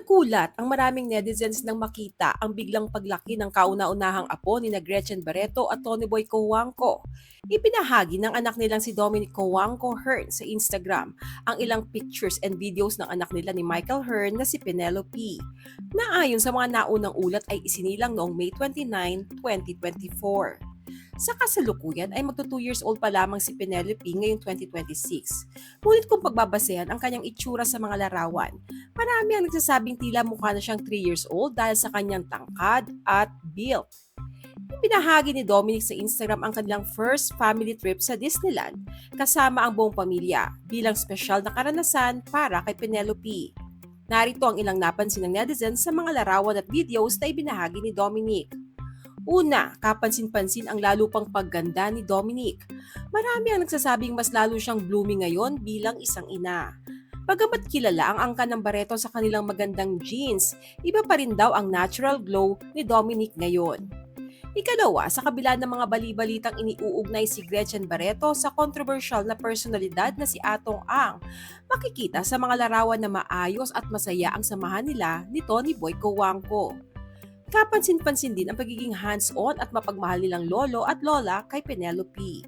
Nagulat ang maraming netizens nang makita ang biglang paglaki ng kauna-unahang apo ni na Gretchen Barreto at Tony Boy Cojuangco. Ipinahagi ng anak nilang si Dominic Cojuangco Hearn sa Instagram ang ilang pictures and videos ng anak nila ni Michael Hearn na si Penelope, na ayon sa mga naunang ulat ay isinilang noong May 29, 2024. Sa kasalukuyan ay magto 2 years old pa lamang si Penelope ngayong 2026. Ngunit kung pagbabasehan ang kanyang itsura sa mga larawan, marami ang nagsasabing tila mukha na siyang 3 years old dahil sa kanyang tangkad at build. Ibinahagi ni Dominic sa Instagram ang kanilang first family trip sa Disneyland kasama ang buong pamilya bilang special na karanasan para kay Penelope. Narito ang ilang napansin ng netizens sa mga larawan at videos na ibinahagi ni Dominic. Una, kapansin-pansin ang lalo pang pagganda ni Dominic. Marami ang nagsasabing mas lalo siyang blooming ngayon bilang isang ina. Bagamat kilala ang angkan ng Barreto sa kanilang magandang genes, iba pa rin daw ang natural glow ni Dominic ngayon. Ikalawa, sa kabila ng mga bali-balitang iniuugnay si Gretchen Barreto sa controversial na personalidad na si Atong Ang, makikita sa mga larawan na maayos at masaya ang samahan nila ni Tony Boy Cojuangco. Kapansin-pansin din ang pagiging hands-on at mapagmahal nilang lolo at lola kay Penelope.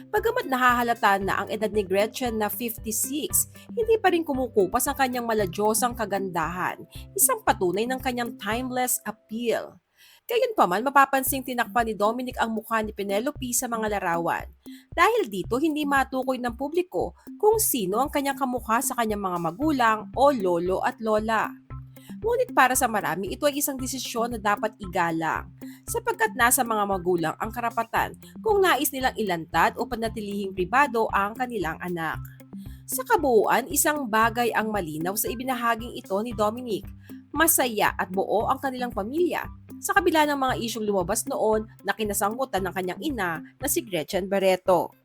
Bagamat nahahalata na ang edad ni Gretchen na 56, hindi pa rin kumukupas ang kanyang maladyosang kagandahan, isang patunay ng kanyang timeless appeal. Gayunpaman, mapapansing tinakpan ni Dominic ang mukha ni Penelope sa mga larawan. Dahil dito, hindi matukoy ng publiko kung sino ang kanyang kamukha sa kanyang mga magulang o lolo at lola. Ngunit para sa marami, ito ay isang desisyon na dapat igalang, sapagkat nasa mga magulang ang karapatan kung nais nilang ilantad o panatilihing pribado ang kanilang anak. Sa kabuuan, isang bagay ang malinaw sa ibinahaging ito ni Dominic. Masaya at buo ang kanilang pamilya, sa kabila ng mga isyong lumabas noon na kinasangkutan ng kanyang ina na si Gretchen Barreto.